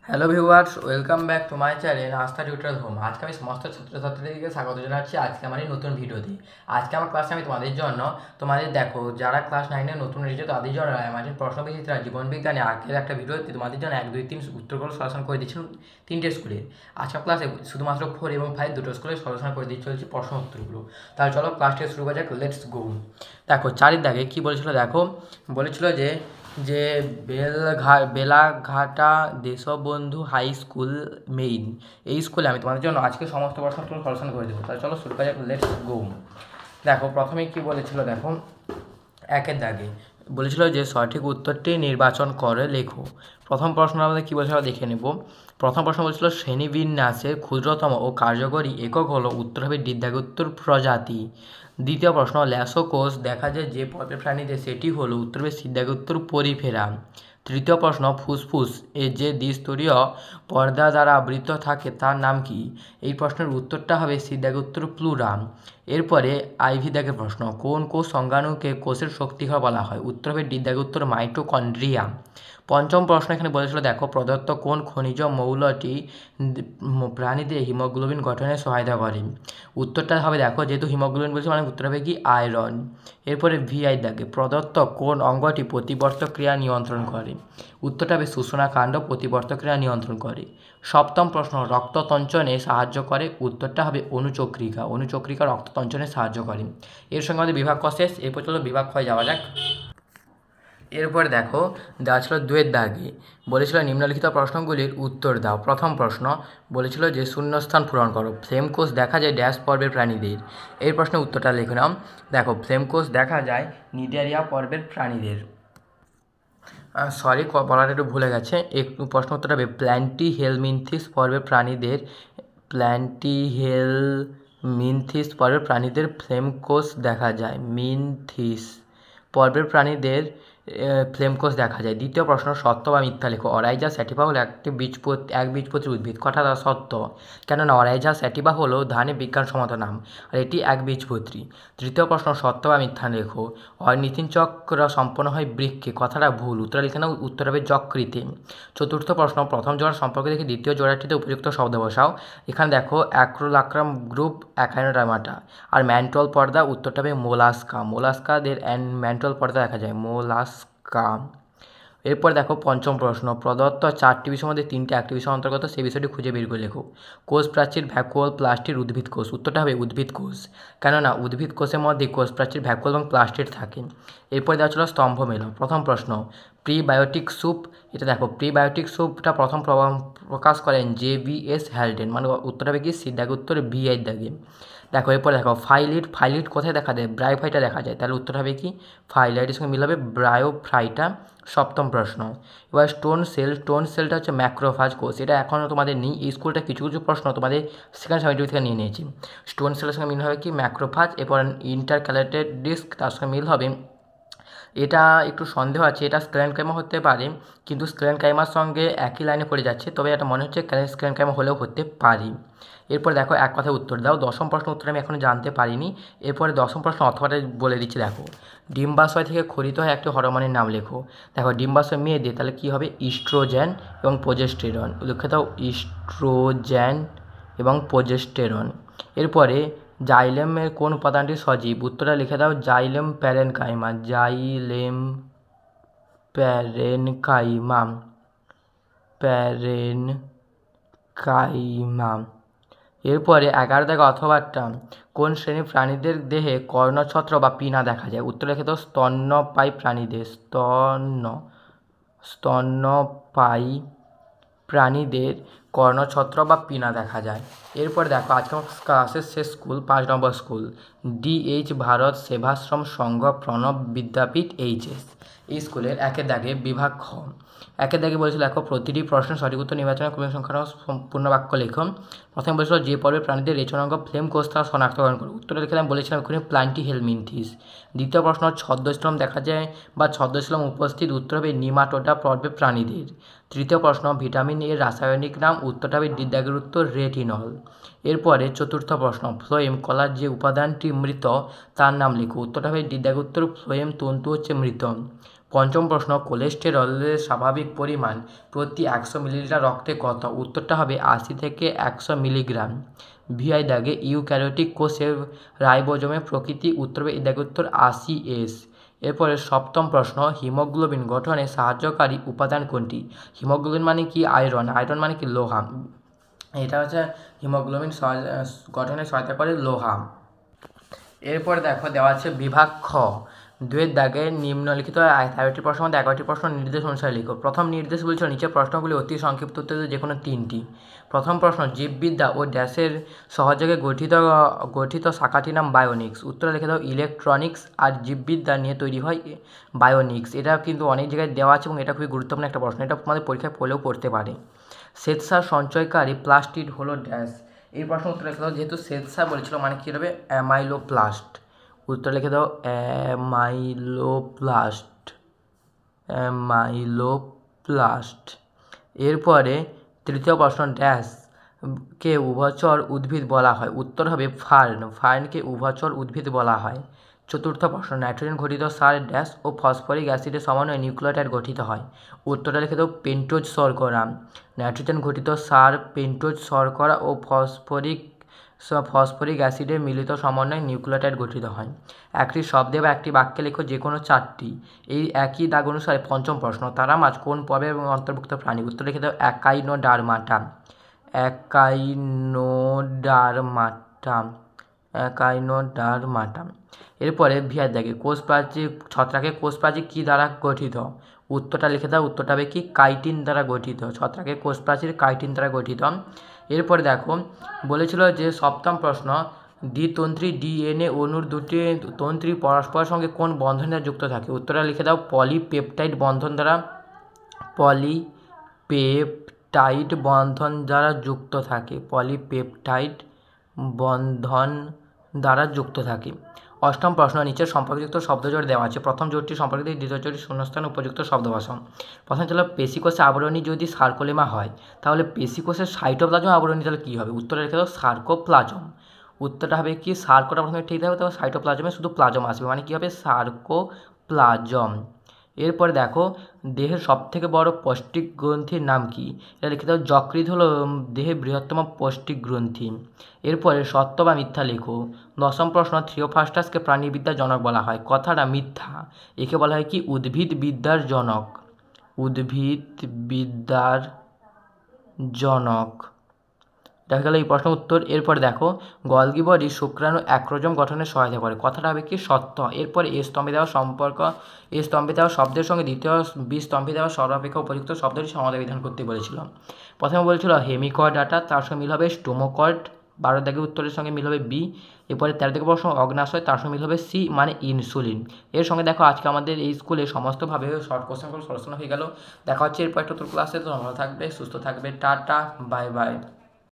Hello viewers, welcome back to my channel আস্থা tutorial home. আজকে আমি সমস্ত ছাত্রছাত্রীদেরকে স্বাগত জানাচ্ছি আজকে আমার এই নতুন ভিডিওতে। আজকে আমার ক্লাসে আমি তোমাদের দেখো যারা ক্লাস 9 নতুন এসেছে তাদের জন্য আমাদের প্রশ্নবিচিত্রা জীবনবিজ্ঞানে আগের একটা ভিডিওতে তোমাদের জন্য 1, 2, 3 উত্তরগুলো সলিউশন করে দিচ্ছিলাম 3টে স্কুলের। আজকের ক্লাসে শুধুমাত্র 4 এবং 5 দুটো স্কুলের সলিউশন করে দিয়ে চলেছি প্রশ্ন উত্তরগুলো। তাহলে চলো ক্লাসটা শুরু করা যাক, লেটস গো। দেখো চারির দাগে কী বলেছিল, দেখো বলেছিল যে যে বেলাঘাটা দেশবন্ধু হাই স্কুল মেইন, এই স্কুলে আমি তোমাদের জন্য আজকে সমস্ত প্রশ্নগুলো সলিউশন করে দেবো। তাহলে চলো শুরু করা যাক, লেটস গো। দেখো প্রথমে কি বলেছিল, দেখো একের দাগে বলেছিল যে সঠিক উত্তরটি নির্বাচন করে লেখো। প্রথম প্রশ্ন আমাদের কী বলেছিল দেখে নেব। প্রথম প্রশ্ন বলেছিল শ্রেণীবিন্যাসের ক্ষুদ্রতম ও কার্যকরী একক হলো, উত্তর হবে ডিদ্যাগুত্তর প্রজাতি। দ্বিতীয় প্রশ্ন ল্যাসোকোষ দেখা যায় যে পর্বের প্রাণীতে, সেটি হলো, উত্তর হবে সিদ্ধাগুত্তর পরিফেরা। তৃতীয় প্রশ্ন ফুসফুস এর যে দ্বিস্তরীয় পর্দা দ্বারা আবৃত থাকে তার নাম কি? এই প্রশ্নের উত্তরটা হবে সিদ্ধাগুত্তর প্লুরা। এরপরে আইভি দাগের প্রশ্ন, কোন কোষ সংজ্ঞাণুকে কোষের শক্তিঘর বলা হয়? উত্তর হবে ডিদ্যাগুত্তর মাইটোকন্ড্রিয়া। পঞ্চম প্রশ্ন এখানে বলেছিল, দেখো প্রদত্ত কোন খনিজ মৌলটি প্রাণীদের হিমোগ্লোবিন গঠনে সহায়তা করে? উত্তরটা হবে, দেখো যেহেতু হিমোগ্লোবিন বলছে মানে উত্তর হবে কি আয়রন। এরপরে ভিআই দাগে প্রদত্ত কোন অঙ্গটি প্রতিবর্ত ক্রিয়া নিয়ন্ত্রণ করে? উত্তরটা হবে সূচনাকাণ্ড প্রতিবর্ত ক্রিয়া নিয়ন্ত্রণ করে। সপ্তম প্রশ্ন রক্ততঞ্চনে সাহায্য করে? উত্তরটা হবে অনুচক্রিকা। অনুচক্রিকা রক্ততঞ্চনে সাহায্য করে। এর সঙ্গে আমাদের বিভাগ ক শেষ। এরপর চলো বিভাগ ক্ষয় যাওয়া যাক। এরপরে দেখো দেওয়া ছিল 2-এর দাগে, বলেছিল নিম্নলিখিত প্রশ্নগুলির উত্তর দাও। প্রথম প্রশ্ন বলেছিল যে শূন্যস্থান পূরণ করো। ফ্লেম কোষ দেখা যায় ড্যাশ পর্বের প্রাণীদের। এই প্রশ্নের উত্তরটা লিখে নাও। দেখো ফ্লেম কোষ দেখা যায় নিডারিয়া পর্বের প্রাণীদের। সরি, বলাটা একটু ভুলে গেছে, একটু প্রশ্ন উত্তরটা হবে প্ল্যান্টিহেলমিনথিস পর্বের প্রাণীদের। প্ল্যান্টিহেলমিনথিস পর্বের প্রাণীদের ফ্লেম কোষ দেখা যায়। মিনথিস পর্বের প্রাণীদের ফ্লেম কোষ দেখা যায়। দ্বিতীয় প্রশ্ন সত্য বা মিথ্যা লেখো। অরাইজা স্যাটিভা হলো একটি একবীজপত্রী উদ্ভিদ। কথাটা সত্য, কেননা অরাইজা স্যাটিভা হলো ধানের বিজ্ঞানসম্মত নাম, আর এটি একবীজপত্রী। তৃতীয় প্রশ্ন সত্য বা মিথ্যা লেখো। অর্নিথিন চক্র সম্পন্ন হয় বৃক্ষে। কথাটা ভুল, উত্তর লিখে নাও, উত্তর হবে যকৃতে। চতুর্থ প্রশ্ন প্রথম জোড়া সম্পর্কে দেখে দ্বিতীয় জোড়াটিতে উপযুক্ত শব্দ বসাও। এখানে দেখো অ্যাক্রোলাক্রাম গ্রুপ অ্যাকাইনোডার্মাটা, আর ম্যান্টল পর্দা উত্তরটা হবে মোলাস্কা। মোলাস্কাদের ম্যান্টল পর্দা দেখা যায়, মোলাস্কা। এরপর দেখো পঞ্চম প্রশ্ন প্রদত্ত 4টি বিষয়ের মধ্যে 3টি একটি বিষয় অন্তর্গত, সেই বিষয়টি খুঁজে বের করে লেখো। কোষ প্রাচীর, ভ্যাকুয়াল, প্লাস্টিড, উদ্ভিদ কোষ। উত্তরটা হবে উদ্ভিদ কোষ, কেননা উদ্ভিদ কোষের মধ্যে কোষ প্রাচীর, ভ্যাকুয়াল এবং প্লাস্টিড থাকে। এরপর দেওয়া ছিল স্তম্ভ মেলো। প্রথম প্রশ্ন প্রিবায়োটিক স্যুপ, এটা দেখো প্রিবায়োটিক স্যুপটা প্রথম প্রকাশ করেন JBS হ্যালডেন, মানে উত্তরটা হবে কি সিদ্ধাগুত্তর BI দাগে। দেখো এরপর দেখো ফাইলিট কোথায় দেখা যায়? ব্রায়োফাইটা দেখা যায়, তাহলে উত্তর হবে কি ফাইলাইটের সঙ্গে মিল হবে ব্রায়োফাইটা। সপ্তম প্রশ্ন এবার টোন সেলটা হচ্ছে ম্যাক্রোফাজ কোষ, এটা এখনও তোমাদের নেই। এই স্কুলটা কিছু কিছু প্রশ্ন তোমাদের সেকেন্ড সাবজেক্ট থেকে নিয়ে নিয়েছি। স্টোন সেলের সঙ্গে মিল হবে কি ম্যাক্রোফাজ। এরপর ইন্টারক্যালেটেড ডিস্ক, তার সঙ্গে মিল হবে, এটা একটু সন্দেহ আছে, এটা স্ক্লেরেনকাইমা হতে পারে, কিন্তু স্ক্লেরেনকাইমার সঙ্গে একই লাইনে পড়ে যাচ্ছে, তবে এটা মনে হচ্ছে স্ক্লেরেনকাইমা হলেও হতে পারে। এরপর দেখো এক কথায় উত্তর দাও। দশম প্রশ্ন উত্তর আমি এখনও জানতে পারিনি। এরপরে দশম প্রশ্ন অথবাটা বলে দিচ্ছি, দেখো ডিম্বাশয় থেকে খরিত হয় একটি হরমোনের নাম লেখো। দেখো ডিম্বাশয় মেয়েদের, তাহলে কী হবে ইস্ট্রোজেন এবং প্রোজেস্টেরন, লিখে দাও ইস্ট্রোজেন এবং প্রোজেস্টেরন। এরপরে জাইলেমের কোন উপাদানটি সজীব? উত্তরটা লিখে দাও xylem parenchyma, xylem parenchyma, parenchyma. এরপরে 11 দাগে অথবাটা কোন শ্রেণীর প্রাণীদের দেহে কর্ণছত্র বা পিনা দেখা যায়? উত্তর লিখে দাও স্তন্যপায়ী প্রাণীদের, স্তন্যপায়ী প্রাণীদের কর্ণছত্র বা পিনা দেখা যায়। এরপর দেখো আজকে আমার ক্লাসের শেষ স্কুল 5 নম্বর স্কুল DH ভারত সেবাশ্রম সংঘ প্রণব বিদ্যাপীঠ HS। এই স্কুলের একের দাগে বিভাগ খ। একের দাগে বলেছিল দেখো প্রতিটি প্রশ্নের সঠিক উত্তর নির্বাচনে ক্রমিক সংখ্যা সম্পূর্ণ বাক্য লেখন। প্রথমে বলেছিল যে পর্বে প্রাণীদের রেচনাঙ্গ ফ্লেম কোষ তারা শনাক্তকরণ করো। উত্তরে লিখে আমি বলেছিলাম এখানে প্ল্যান্টিহেলমিনথিস। দ্বিতীয় প্রশ্ন ছদ্মশ্রম দেখা যায় বা ছদ্মশ্রম উপস্থিত, উত্তর হবে নিমাটোডা পর্বে প্রাণীদের। তৃতীয় প্রশ্ন ভিটামিন এর রাসায়নিক নাম, উত্তরটা হবে ডিদ্যাগের উত্তর রেটিনল। এরপরে চতুর্থ প্রশ্ন ফ্লোয়েম কলার যে উপাদানটি মৃত তার নাম লিখো। উত্তরটা হবে ডিদ্যাগের উত্তর ফ্লোয়েম তন্তু হচ্ছে মৃত। পঞ্চম প্রশ্ন, কোলেস্টেরলের স্বাভাবিক পরিমাণ প্রতি 100 মিলিলিটার রক্তে কত? উত্তরটা হবে 80 থেকে 100 মিলিগ্রাম। ভিআই দাগে ইউক্যারিওটিক কোষের রাইবোজোমের প্রকৃতি, উত্তর হবে এই দাগে উত্তর 80S। এরপরে সপ্তম প্রশ্ন, হিমোগ্লোবিন গঠনে সাহায্যকারী উপাদান কোনটি? হিমোগ্লোবিন মানে কি? আয়রন। আয়রন মানে কি? লোহা। এটা হচ্ছে হিমোগ্লোবিন গঠনে সহায়তা করে লোহা। এরপর দেখো দেওয়া আছে বিভাগ খ, 2-এর দাগে নিম্নলিখিত 13টি প্রশ্ন মধ্যে 11টি প্রশ্ন নির্দেশ অনুসারে লিখো। প্রথম নির্দেশ বলছিল নিচের প্রশ্নগুলি অতি সংক্ষিপ্ত উত্তর যে কোনো 3টি। প্রথম প্রশ্ন, জীববিদ্যা ও ড্যাশের সহযোগে গঠিত শাখাটির নাম বায়োনিক্স। উত্তরে লিখে দাও ইলেকট্রনিক্স। আর জীববিদ্যা নিয়ে তৈরি হয় বায়োনিক্স। এটা কিন্তু অনেক জায়গায় দেওয়া আছে এবং এটা খুবই গুরুত্বপূর্ণ একটা প্রশ্ন, এটা তোমাদের পরীক্ষায় পড়লেও পড়তে পারে। শ্বেতসার সঞ্চয়কারী প্লাস্টিড হলো ড্যাশ। এই প্রশ্ন উত্তর লিখে দাও, যেহেতু শ্বেতসার বলেছিল মানে কী হবে? অ্যামাইলোপ্লাস্ট। উত্তর লিখে দাও অ্যামাইলোপ্লাস্ট। এরপরে তৃতীয় প্রশ্ন, ড্যাশ কে উভচর উদ্ভিদ বলা হয়? উত্তর হবে ফার্ন। ফার্নকে উভচর উদ্ভিদ বলা হয়। চতুর্থ প্রশ্ন, নাইট্রোজেন ঘটিত সার ড্যাশ ও ফসফরিক অ্যাসিডের সমন্বয়ে নিউক্লিওটাইড গঠিত হয়? উত্তরটা লিখে দাও পেন্টোজ শর্করা। নাইট্রোজেন ঘটিত সার পেন্টোজ শর্করা ও ফসফরিক অ্যাসিডের মিলিত সমন্বয়ে নিউক্লিওটাইড গঠিত হয়। একটি শব্দে বা একটি বাক্যে লেখো যে কোনো 4টি। এই একই দাগ অনুসারে পঞ্চম প্রশ্ন, তারা মাছ কোন পর্বের অন্তর্ভুক্ত প্রাণী? উত্তর লিখে দাও একাইনোডার্মাটা। একাইনোডার্মাটা। এরপরে ভিআর দাগে ছত্রাকের কোষ প্রাচীর কী দ্বারা গঠিত? উত্তরটা লিখে দাও, উত্তরটা হবে কি? কাইটিন দ্বারা গঠিত। ছত্রাকের কোষ প্রাচীর কাইটিন দ্বারা গঠিত। এরপরে দেখো বলেছিল যে সপ্তম প্রশ্ন, দ্বিতন্ত্রী ডিএনএ অণুর দুটি তন্ত্রী পরস্পরের সঙ্গে কোন বন্ধন দ্বারা যুক্ত থাকে? উত্তরটা লিখে দাও পলিপেপটাইড বন্ধন দ্বারা যুক্ত থাকে। পলিপেপটাইড বন্ধন দ্বারা যুক্ত থাকে। অষ্টম প্রশ্ন, নিচের সম্পর্কযুক্ত শব্দজোড় দেওয়া আছে। প্রথম জোড়টি সম্পর্কিত, দ্বিতীয় জোড়টি শূন্যস্থানে উপযুক্ত শব্দবাসন। প্রথম ছিল পেশিকোষে আবরণী যদি সার্কোলেমা হয় তাহলে পেশিকোষের সাইটোপ্লাজম আবরণী তাহলে কী হবে? উত্তরে রেখে দাও সার্কোপ্লাজম। উত্তরটা হবে কি? সার্কোটা প্রথমে ঠিক থাকবে, তবে সাইটোপ্লাজমে শুধু প্লাজম আসবে, মানে কী হবে? সার্কোপ্লাজম। এরপরে দেখো দেহের সবথেকে বড় পৌষ্টিক গ্রন্থির নাম কি? এটা লিখে দাও যকৃৎ হলো দেহের বৃহত্তম পৌষ্টিক গ্রন্থি। এরপরে সত্য বা মিথ্যা লেখো। দশম প্রশ্ন, থিওফ্রাস্টাসকে প্রাণীবিদ্যার জনক বলা হয়। কথাটা মিথ্যা। একে বলা হয় কি? উদ্ভিদবিদ্যার জনক। উদ্ভিদবিদ্যার জনক। দেখা গেল এই প্রশ্ন উত্তর। এরপরে দেখো গলগি বডি শুক্রাণু অ্যাক্রোজোম গঠনে সহায়তা করে। কথাটা হবে কি? সত্য। এরপরে এ স্তম্ভে দেওয়া শব্দের সঙ্গে দ্বিতীয় বি স্তম্ভে দেওয়া সর্বাপেক্ষা উপযুক্ত শব্দটি সমাধান বিধান করতে বলেছিল। প্রথমে বলেছিল হেমিকর্ডাটা, তার সঙ্গে মিল হবে স্টোমোকর্ড। 12 দাগের উত্তরের সঙ্গে মিল হবে বি। এরপরে 13 দাগের প্রশ্ন অগ্নাশয়, তার সঙ্গে মিল হবে সি মানে ইনসুলিন। এর সঙ্গে দেখো আজকে আমাদের এই স্কুলে সমস্তভাবে শর্ট কোশ্চেনগুলো সলিউশন হয়ে গেল। দেখা হচ্ছে এরপর একটা তোর ক্লাসে। তো ভালো থাকবে, সুস্থ থাকবে, টাটা, বাই বাই।